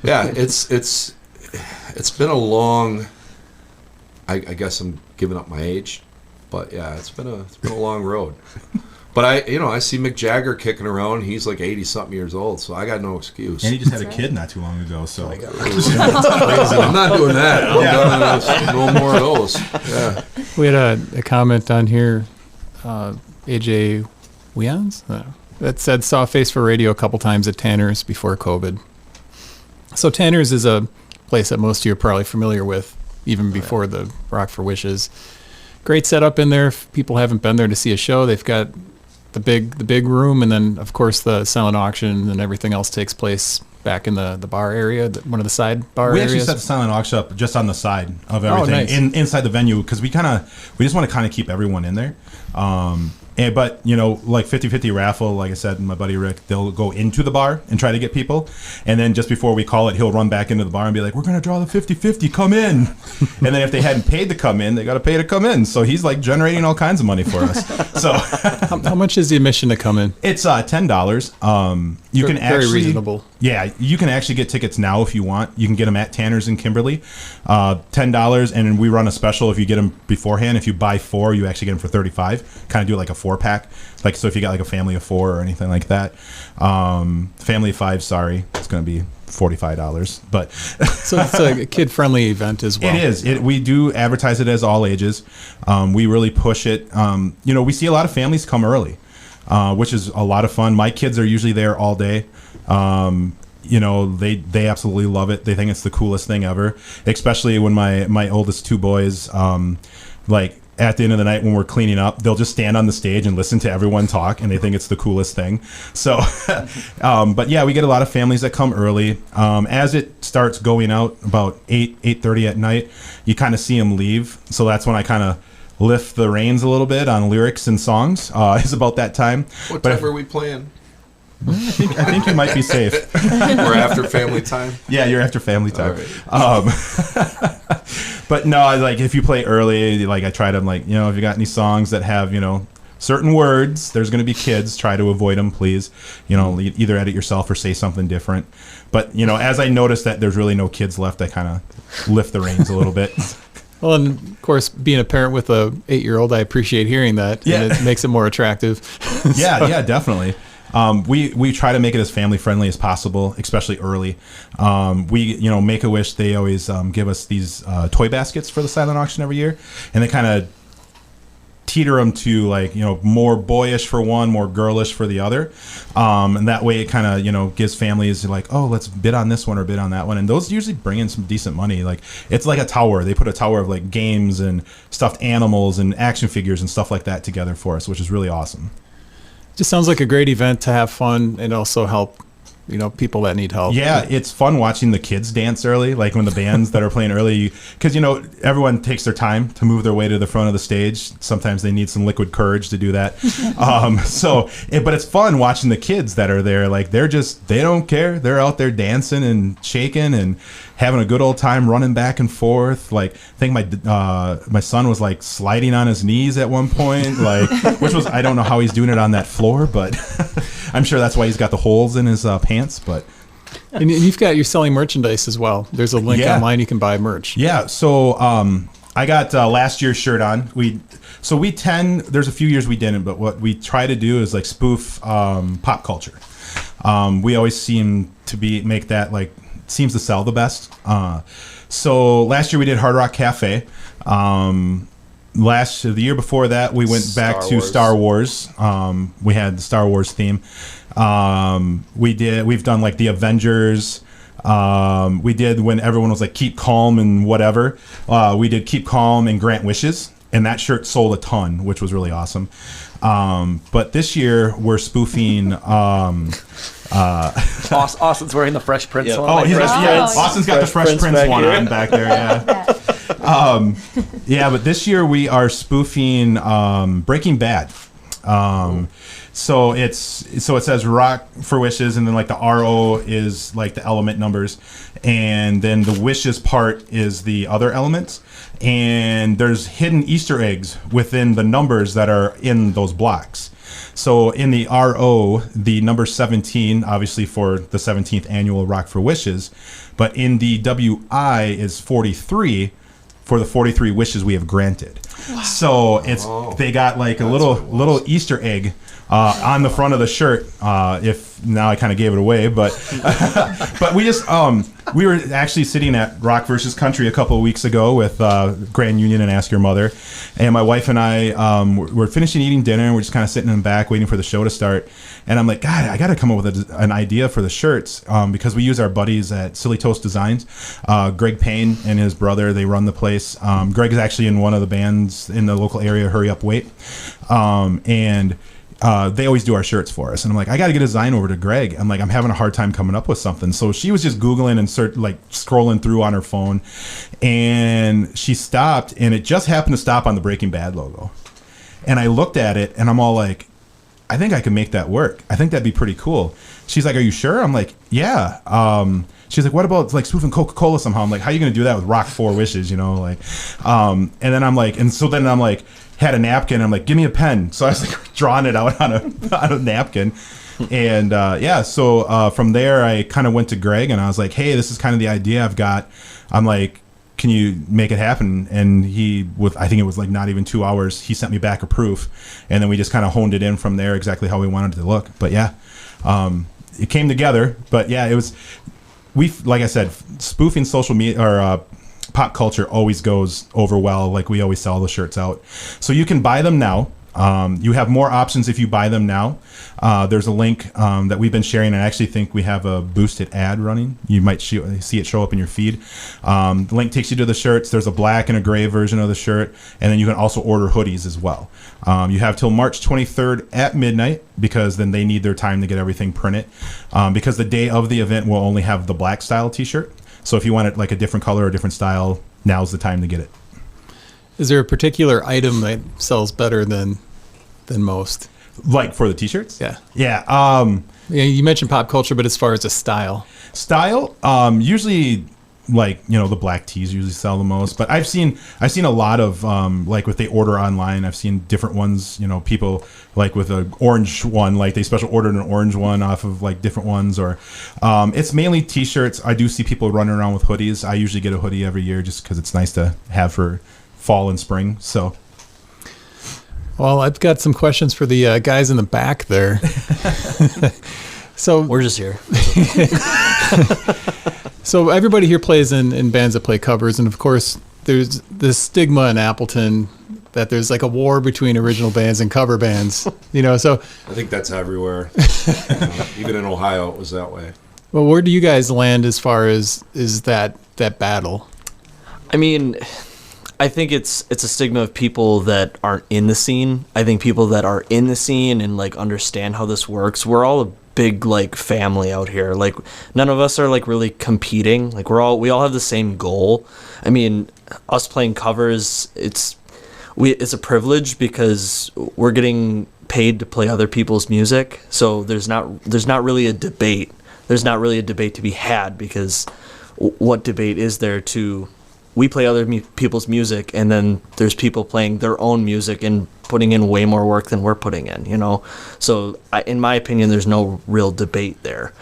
yeah, it's been a long. I guess I'm giving up my age, but yeah, it's been a long road. But I see Mick Jagger kicking around. He's like 80-something years old, so I got no excuse. And he just had a kid not too long ago, so. I'm not doing that. I'm done. No more of those. Yeah. We had a comment on here, AJ Weons, that said saw Face for Radio a couple times at Tanner's before COVID. So Tanner's is a place that most of you are probably familiar with, even before the Rock for Wishes. Great setup in there. If people haven't been there to see a show, they've got the big room, and then of course the silent auction and everything else takes place back in the bar area, one of the side bar We areas? actually set the silent auction up just on the side of everything, nice. inside the venue, because we just want to kind of keep everyone in there. But, you know, like 50-50 raffle, like I said, my buddy Rick, they'll go into the bar and try to get people. And then just before we call it, he'll run back into the bar and be like, we're going to draw the 50-50, come in. And then if they hadn't paid to come in, they got to pay to come in. So he's like generating all kinds of money for us. So how much is the admission to come in? it's $10. You can Very actually, reasonable. Yeah, you can actually get tickets now if you want. You can get them at Tanner's in Kimberly, $10, and we run a special if you get them beforehand. If you buy 4, you actually get them for $35. Kind of do it like a 4-pack, like so if you got like a family of 4 or anything like that. Family of 5, sorry, it's going to be $45. But So it's a kid-friendly event as well. it is. We do advertise it as all ages. We really push it. You know, we see a lot of families come early, which is a lot of fun. My kids are usually there all day. You know, they absolutely love it. They think it's the coolest thing ever, especially when my oldest 2 boys, like at the end of the night when we're cleaning up, they'll just stand on the stage and listen to everyone talk, and they think it's the coolest thing. So, but yeah, we get a lot of families that come early. As it starts going out about 8:30 at night, you kind of see them leave. So that's when I kind of lift the reins a little bit on lyrics and songs. It's about that time. What But time are we playing? I think you might be safe. We're after family time. Yeah, you're after family time. All right. But no, like if you play early, like I try to, like, you know, if you got any songs that have, you know, certain words, there's going to be kids, try to avoid them, please. You know, either edit yourself or say something different. But, you know, as I notice that there's really no kids left, I kind of lift the reins a little bit. Well, and of course, being a parent with a 8-year-old, I appreciate hearing that. Yeah. And it makes it more attractive. Yeah, definitely. We try to make it as family friendly as possible, especially early. You know, Make-A-Wish, they always give us these toy baskets for the silent auction every year, and they kind of teeter them to, like, you know, more boyish for one, more girlish for the other, and that way it kind of, you know, gives families like, oh, let's bid on this one or bid on that one, and those usually bring in some decent money. Like, it's like a tower. They put a tower of like games and stuffed animals and action figures and stuff like that together for us, which is really awesome. Just sounds like a great event to have fun and also help, you know, people that need help. Yeah, it's fun watching the kids dance early, like when the bands that are playing early, because, you know, everyone takes their time to move their way to the front of the stage. Sometimes they need some liquid courage to do that. But it's fun watching the kids that are there. Like, they don't care. They're out there dancing and shaking and having a good old time running back and forth. Like, I think my son was like sliding on his knees at one point, like, I don't know how he's doing it on that floor, but I'm sure that's why he's got the holes in his pants. But And you're selling merchandise as well. There's a link online you can buy merch. yeah, so I got last year's shirt on. There's a few years we didn't, but what we try to do is like spoof pop culture. We always seem to make that, like, seems to sell the best. So last year we did Hard Rock Cafe. The year before that we went back to Star Wars. We had the Star Wars theme. We've done like the Avengers. We did when everyone was like keep calm and whatever. We did keep calm and grant wishes, and that shirt sold a ton, which was really awesome. But this year we're spoofing. Austin's wearing the Fresh Prince one. Austin's got the Fresh Prince one on back there. Yeah. But this year we are spoofing Breaking Bad. So it says rock for wishes, and then like the RO is like the element numbers, and then the wishes part is the other elements, and there's hidden Easter eggs within the numbers that are in those blocks. So in the RO, the number 17, obviously for the 17th annual Rock for Wishes, but in the WI is 43 for the 43 wishes we have granted. Wow. So they got like a little Easter egg on the front of the shirt. If now I kind of gave it away, but but we were actually sitting at Rock versus Country a couple of weeks ago with Grand Union and Ask Your Mother, and my wife and I were finishing eating dinner, and we're just kind of sitting in the back waiting for the show to start. And I'm like, God, I got to come up with an idea for the shirts, because we use our buddies at Silly Toast Designs. Greg Payne and his brother, they run the place. Greg is actually in one of the bands in the local area, Hurry Up Wait, and they always do our shirts for us. And I'm like, I got to get a design over to Greg. I'm like, I'm having a hard time coming up with something. So she was just Googling and scrolling through on her phone. And she stopped, and it just happened to stop on the Breaking Bad logo. And I looked at it, and I'm all like, I think I can make that work. I think that'd be pretty cool. She's like, are you sure? I'm like, yeah. She's like, what about like spoofing Coca-Cola somehow? I'm like, how are you going to do that with Rock 4 Wishes, you know? Like, and then I'm like, had a napkin. I'm like, give me a pen. So I was like drawing it out on a napkin. And so from there, I kind of went to Greg, and I was like, hey, this is kind of the idea I've got. I'm like, can you make it happen? And he, I think it was like not even 2 hours, he sent me back a proof. And then we just kind of honed it in from there exactly how we wanted it to look. But yeah, it came together. But yeah, it was, like I said, spoofing social media or pop culture always goes over well. Like we always sell the shirts out. So you can buy them now. You have more options if you buy them now. There's a link that we've been sharing. I actually think we have a boosted ad running. You might see it show up in your feed. The link takes you to the shirts. There's a black and a gray version of the shirt. And then you can also order hoodies as well. You have till March 23rd at midnight, because then they need their time to get everything printed. Because the day of the event will only have the black style t-shirt. So if you want it like a different color or different style, now's the time to get it. Is there a particular item that sells better than most? Like for the t-shirts? Yeah. Yeah. Yeah, you mentioned pop culture, but as far as a style, usually like, you know, the black tees usually sell the most, but I've seen a lot of like if they order online, I've seen different ones, you know, people like with an orange one, like they special ordered an orange one off of like different ones, or it's mainly t-shirts. I do see people running around with hoodies. I usually get a hoodie every year just because it's nice to have for fall and spring. So well, I've got some questions for the guys in the back there. So We're just here. So everybody here plays in bands that play covers, and of course there's this stigma in Appleton that there's like a war between original bands and cover bands, you know. So I think that's everywhere. Even in Ohio, it was that way. Well, where do you guys land as far as is that battle? I mean, I think it's a stigma of people that aren't in the scene. I think people that are in the scene and like understand how this works, we're all a big like family out here. Like none of us are like really competing. Like we all have the same goal. I mean, us playing covers, it's a privilege because we're getting paid to play other people's music. So there's not really a debate. There's not really a debate to be had, because what debate is there to? We play other people's music, and then there's people playing their own music and putting in way more work than we're putting in, you know? So in my opinion, there's no real debate there.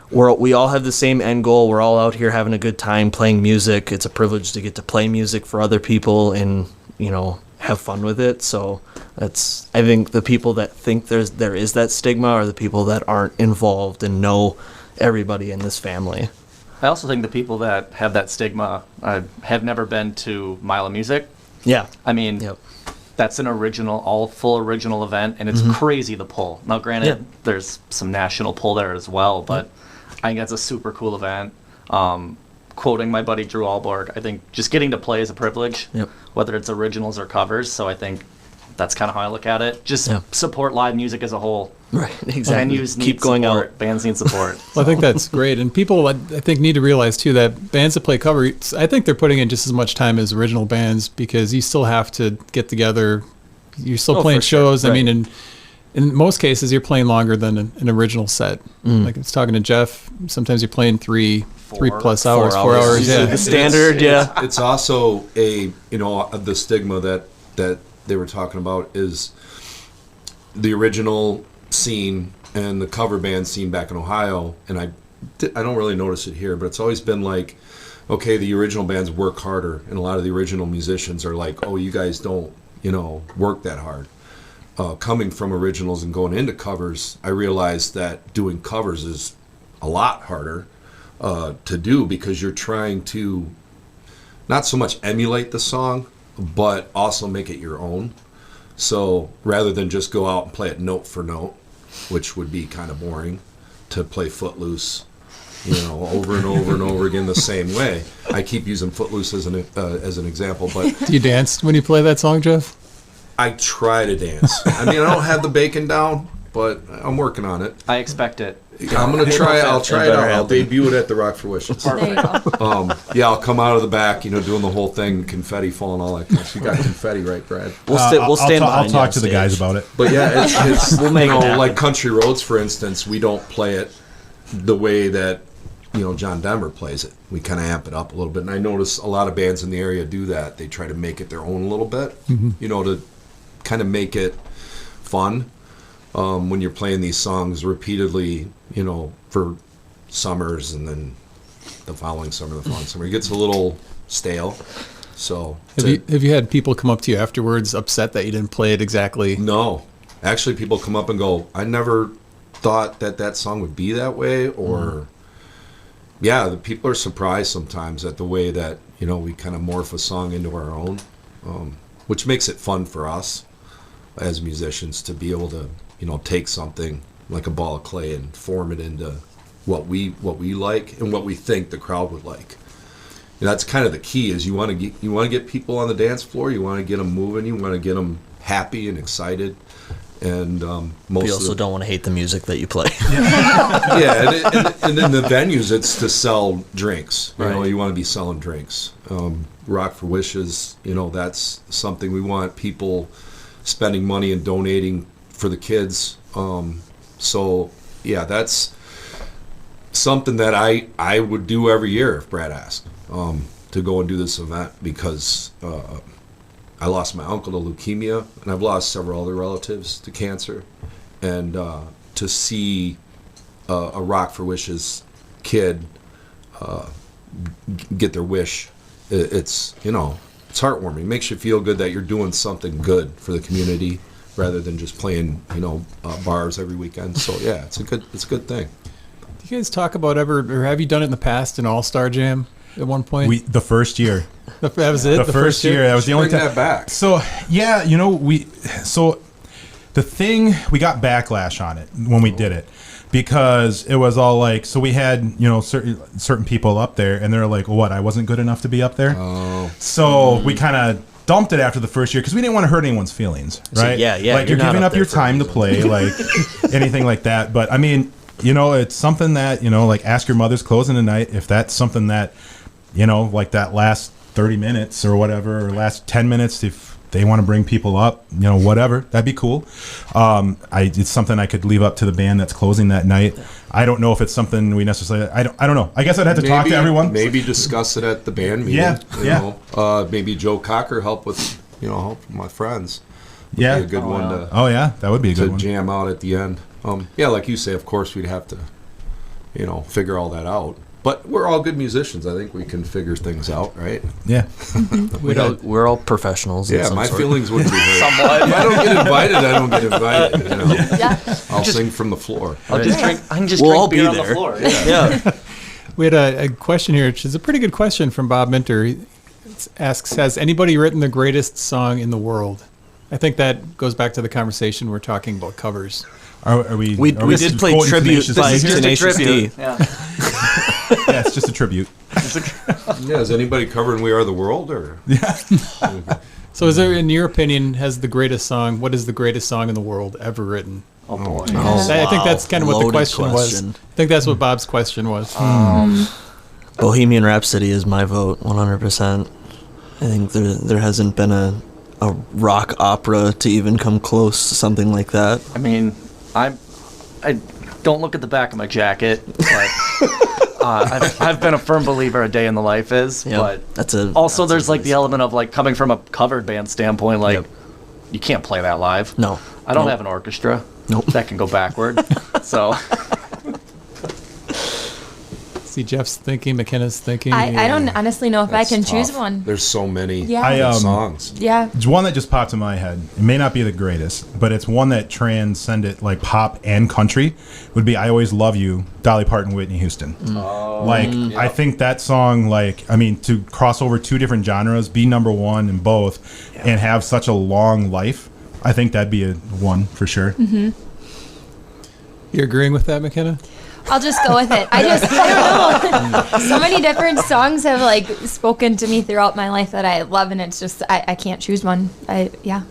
We all have the same end goal. We're all out here having a good time playing music. It's a privilege to get to play music for other people and, you know, have fun with it. So I think the people that think there is that stigma are the people that aren't involved and know everybody in this family. I also think the people that have that stigma have never been to Mile of Music. Yeah. I mean, Yep. That's an all full original event, and it's crazy the pull. Now, granted, there's some national pull there as well, but I think that's a super cool event. Quoting my buddy Drew Alborg, I think just getting to play is a privilege, whether it's originals or covers. So I think that's kind of how I look at it. Just support live music as a whole. Right, exactly. Venues need Keep going support. out. Bands need support. Well, I think that's great, and people I think need to realize too that bands that play covers, I think they're putting in just as much time as original bands, because you still have to get together. You're still playing shows. Sure. I mean, in most cases, you're playing longer than an original set. Like I was talking to Jeff, sometimes you're playing 3+ hours, 4 hours. Yeah, The standard, It's also the stigma that they were talking about is the original scene and the cover band scene back in Ohio, and I don't really notice it here, but it's always been like, okay, the original bands work harder, and a lot of the original musicians are like, oh, you guys don't, work that hard. Coming from originals and going into covers, I realized that doing covers is a lot harder to do, because you're trying to not so much emulate the song, but also make it your own. So rather than just go out and play it note for note, which would be kind of boring, to play Footloose, over and over and over again the same way. I keep using Footloose as an example, but do you dance when you play that song, Jeff? I try to dance. I mean, I don't have the bacon down, but I'm working on it. I expect it. I'm gonna try. I'll try it out. I'll debut it at the Rock for Wishes. There you go. Yeah, I'll come out of the back, doing the whole thing, confetti falling, all that kind of stuff. You got confetti, right, Brad? We'll stand I'll behind you talk on to the stage. guys about it. But yeah, it's We'll make it happen. like Country Roads, for instance. We don't play it the way that John Denver plays it. We kind of amp it up a little bit, and I notice a lot of bands in the area do that. They try to make it their own a little bit, to kind of make it fun. When you're playing these songs repeatedly, for summers and then the following summer, it gets a little stale. So Have you had people come up to you afterwards upset that you didn't play it exactly? No, actually, people come up and go, "I never thought that song would be that way," or yeah, the people are surprised sometimes at the way that we kind of morph a song into our own, which makes it fun for us as musicians to be able to take something like a ball of clay and form it into what we like and what we think the crowd would like. And that's kind of the key, is you want to get people on the dance floor, you want to get them moving, you want to get them happy and excited. And We also don't want to hate the music that you play. yeah, and in the venues, it's to sell drinks. Right. You want to be selling drinks. Rock for Wishes, that's something we want people spending money and donating for the kids. So yeah, that's something that I would do every year if Brad asked, to go and do this event, because I lost my uncle to leukemia, and I've lost several other relatives to cancer, and to see a Rock for Wishes kid get their wish, it's heartwarming. It makes you feel good that you're doing something good for the community rather than just playing bars every weekend. So yeah, it's a good thing. Do you guys talk about or have you done it in the past, an All-Star Jam at one point? The first year. That was it? The first year. That was the only Bring time. that back. So yeah, the thing, we got backlash on it when we did it, because it was all like, so we had certain people up there, and they're like, what, I wasn't good enough to be up there. So we kind of dumped it after the first year because we didn't want to hurt anyone's feelings, right? Yeah, Like, you're not giving up up your there for a time to reason. play, like anything like that. But I mean, it's something that like, ask your mother's closing tonight if that's something that like that last 30 minutes or whatever, or last 10 minutes, if they want to bring people up, whatever, that'd be cool. It's something I could leave up to the band that's closing that night. I don't know if it's something we necessarily, I don't know. I guess I'd have to talk to everyone. Maybe discuss it at the band meeting. Yeah, Maybe Joe Cocker help with my friends. Would Yeah. be a good one to Oh yeah, that would be a good one. jam out at the end. Yeah, like you say, of course we'd have to figure all that out. But we're all good musicians. I think we can figure things out, right? Yeah. We're all professionals. in Yeah, some my sort. feelings wouldn't be hurt. Somewhat. If I don't get invited, I don't get invited. Yeah. I'll sing from the floor. I'll just drink. I can just We'll drink all be beer on the there. floor. Yeah. Yeah. We had a question here, which is a pretty good question from Bob Minter. He asks, has anybody written the greatest song in the world? I think that goes back to the conversation we're talking about covers. Are we? We are did play quoting tribute Tenacious by D This is here? just a Tenacious D. tribute. Yeah. Yeah, it's just a tribute. Yeah, is anybody covering We Are the World? Or So is there, in your opinion, what is the greatest song in the world ever written? Oh boy. I think that's kind of what the Loaded question was. question. I think that's what Bob's question was. Bohemian Rhapsody is my vote, 100%. I think there hasn't been a rock opera to even come close to something like that. I mean, I don't look at the back of my jacket, but I've been a firm believer A Day in the Life is. Yeah, But that's a also that's a there's like nice- the element of like coming from a covered band standpoint, like Yep. you can't play that live. No. I don't Nope. have an orchestra. Nope. That can go backward. So See, Jeff's thinking, McKenna's thinking. I don't honestly know if I That's can choose tough. one. There's so many Yeah. good songs. Yeah. It's one that just popped in my head. It may not be the greatest, but it's one that transcended like pop and country. Would be "I Always Love You," Dolly Parton, Whitney Houston. I think that song, to cross over two different genres, be number one in both, and have such a long life. I think that'd be a one for sure. You're agreeing with that, McKenna? I'll just go with it. I don't know. So many different songs have spoken to me throughout my life that I love, and it's just I can't choose one. Yeah.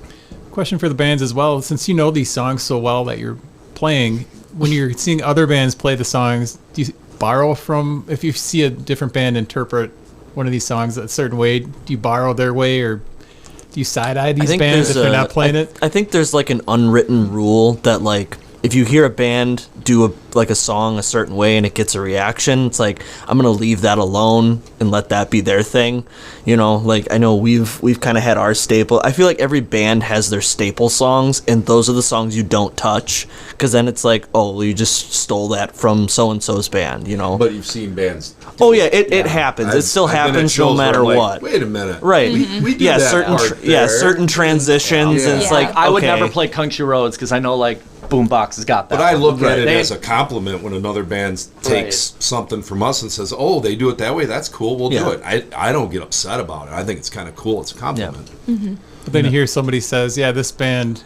Question for the bands as well. Since you know these songs so well that you're playing, when you're seeing other bands play the songs, do you borrow from, if you see a different band interpret one of these songs a certain way, do you borrow their way, or do you side-eye these bands if they're not playing it? I think there's like an unwritten rule that like if you hear a band do a song a certain way and it gets a reaction, it's like I'm gonna leave that alone and let that be their thing. You know, like I know we've kind of had our staple. I feel like every band has their staple songs, and those are the songs you don't touch, because then it's like, oh, well, you just stole that from so and so's band. You know. But you've seen bands. Oh yeah, it happens. It still happens no matter what. Wait a minute. Right. We do that certain transitions, and it's like I would okay. never play Country Roads because I know like BoomBoxx has got that. But I look at it They- as a compliment when another band takes something from us and says, "Oh, they do it that way. That's cool. We'll do it." I don't get upset about it. I think it's kind of cool. It's a compliment. But then you hear somebody says, yeah, this band,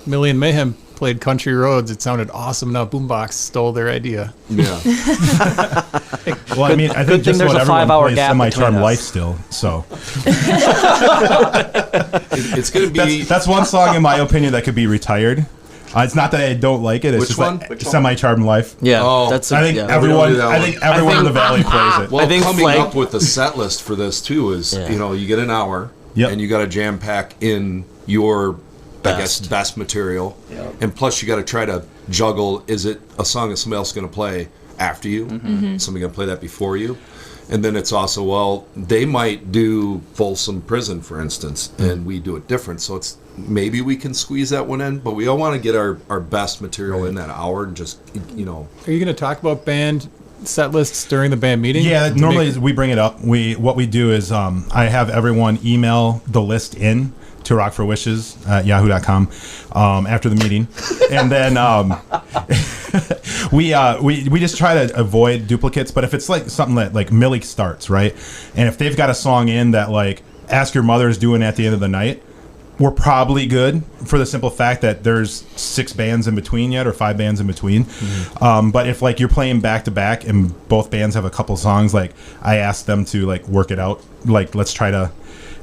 Milly The Mayhem, played Country Roads. It sounded awesome. Now BoomBoxx stole their idea. Yeah. Well, I mean, I think thing just there's about a everyone 5-hour plays gap Semi-Charmed between us. Life still, so. It's going to be. That's one song, in my opinion, that could be retired. It's not that I don't like it. It's Which just one? that Semi-Charmed Life. Yeah, Oh, that's. I think yeah. everyone. do that I one. think everyone in the valley plays it. Well, I think coming Flag- up with the set list for this too is, Yeah. you get an hour, Yep. and you got to jam pack in your, I guess, best material, and plus you got to try to juggle. Is it a song that somebody else is going to play after you? Somebody going to play that before you? And then it's also, well, they might do Folsom Prison, for instance, and we do it different. So it's maybe we can squeeze that one in, but we all want to get our best material in that hour and just, Are you going to talk about band set lists during the band meeting? Yeah, To normally make- we bring it up. What we do is I have everyone email the list in to rockforwishes@yahoo.com after the meeting, and then we just try to avoid duplicates. But if it's like something that like Millie starts, right, and if they've got a song in that like Ask Your Mother is doing at the end of the night, we're probably good for the simple fact that there's 6 bands in between yet, or 5 bands in between. But if like you're playing back to back and both bands have a couple songs, like I ask them to like work it out. Like let's try to,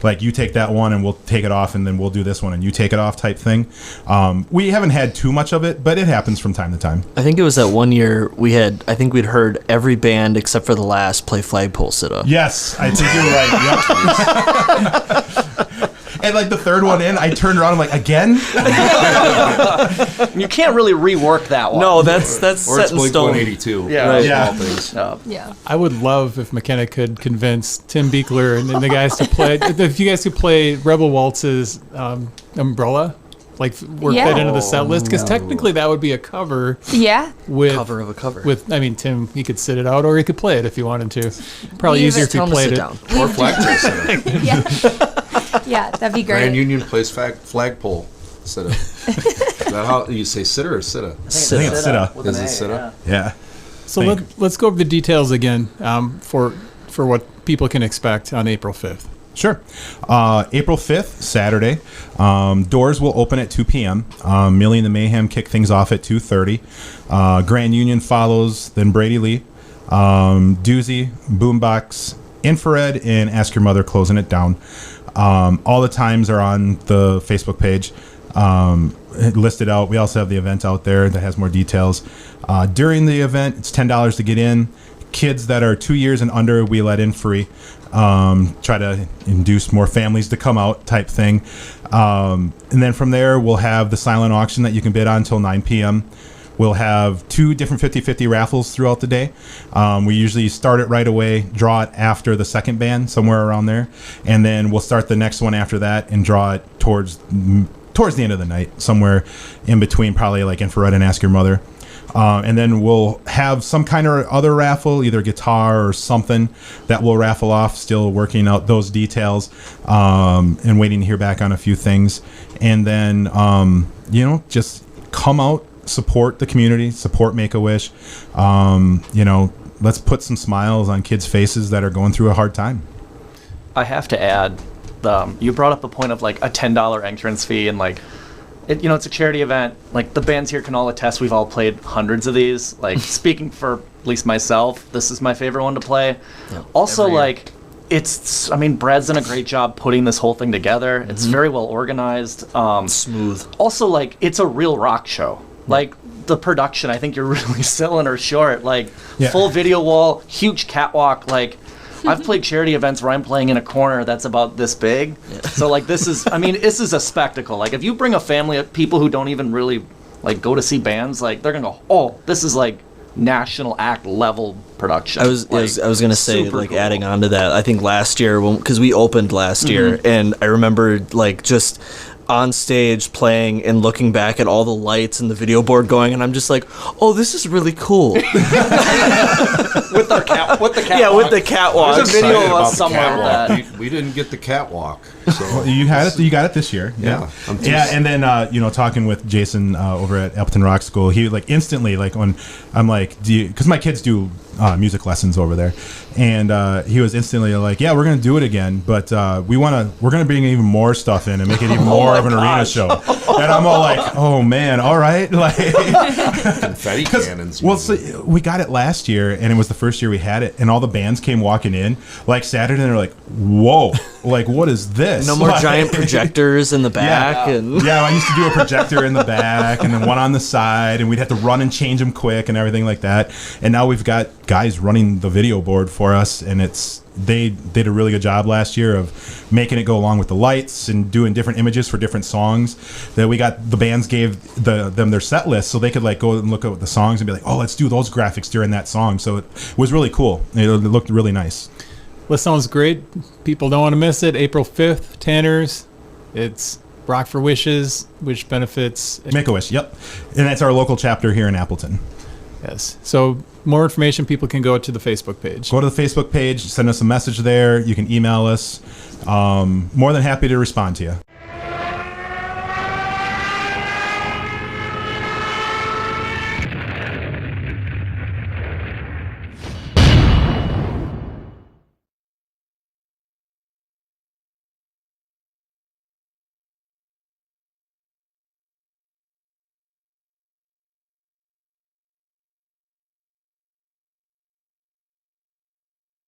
like you take that one and we'll take it off, and then we'll do this one and you take it off type thing. We haven't had too much of it, but it happens from time to time. I think it was that one year I think we'd heard every band except for the last play Flagpole Sit-Up. Yes, I think you're right. Yep. And like the third one in, I turned around, I'm like, again? You can't really rework that one. No, that's or set it's in Blink stone. 182. Yeah. Right. Yeah. All things. Yeah. I would love if McKenna could convince Tim Beekler and the guys to play. If you guys could play Rebel Waltz's Umbrella, like work Yeah. that into the set list, because technically that would be a cover Yeah. with Cover of a cover. I mean, Tim, he could sit it out or he could play it if he wanted to. Probably Leave easier it. if he Tell him to played sit it. down. Or flagpole. Yeah. Yeah, that'd be Grand great. Union plays flagpole. Sitta. Is that how you say sitter or sitta? I think it's Sitta. With an Is it A, Sitta? Yeah. So Thank let's go over the details again for what people can expect on April 5th. Sure. April 5th, Saturday. Doors will open at 2 p.m. Milly The Mayhem kick things off at 2:30. Grand Union follows, then Brady Lee. Doozy, BoomBoxx, Infrared, and Ask Your Mother closing it down. All the times are on the Facebook page listed out. We also have the event out there that has more details. During the event, it's $10 to get in. Kids that are 2 years and under, we let in free. Try to induce more families to come out type thing. And then from there, we'll have the silent auction that you can bid on until 9 p.m. We'll have 2 different 50-50 raffles throughout the day. We usually start it right away, draw it after the second band, somewhere around there. And then we'll start the next one after that and draw it towards the end of the night, somewhere in between, probably like Infrared and Ask Your Mother. And then we'll have some kind of other raffle, either guitar or something that we'll raffle off, still working out those details and waiting to hear back on a few things. And then, just come out, support the community, support Make-A-Wish. Let's put some smiles on kids' faces that are going through a hard time. I have to add, you brought up the point of like a $10 entrance fee, and like, it's a charity event. Like the bands here can all attest, we've all played hundreds of these. Like speaking for at least myself, this is my favorite one to play. Yep, Also, every year. like, I mean, Brad's done a great job putting this whole thing together. It's very well organized. Smooth. Also, like, it's a real rock show. Like, the production, I think you're really selling her short. Like, full video wall, huge catwalk. Like, I've played charity events where I'm playing in a corner that's about this big. So, like, this is a spectacle. Like, if you bring a family of people who don't even really, like, go to see bands, like, they're going to go, oh, this is, like, national act level production. I was gonna say, like, cool. Adding on to that, I think last year, because we opened last year, and I remember, like, just on stage playing and looking back at all the lights and the video board going, and I'm just like, oh, this is really cool. with the catwalk. Yeah, with the catwalk. There's a video of us somewhere with that. We didn't get the catwalk. So well, you got it this year. Yeah. And then talking with Jason over at Appleton Rock School, he like instantly, like, when I'm like, because my kids do music lessons over there, and he was instantly like, yeah, we're gonna do it again, but we're gonna bring even more stuff in and make it even more of an arena show. And I'm all like, oh man, all right, like confetti cannons. Well, so we got it last year, and it was the first year we had it, and all the bands came walking in like Saturday, and they're like, whoa, like, what is this? No more giant projectors in the back. Yeah. And yeah, I used to do a projector in the back and then one on the side, and we'd have to run and change them quick and everything like that. And now we've got guys running the video board for us, and they did a really good job last year of making it go along with the lights and doing different images for different songs. That we got, the bands gave them their set list so they could like go and look at the songs and be like, oh, let's do those graphics during that song. So it was really cool. It looked really nice. Well, sounds great. People don't want to miss it. April 5th, Tanner's. It's Rock for Wishes, which benefits... Make-A-Wish, yep. And that's our local chapter here in Appleton. Yes. So more information, people can go to the Facebook page. Go to the Facebook page, send us a message there. You can email us. More than happy to respond to you.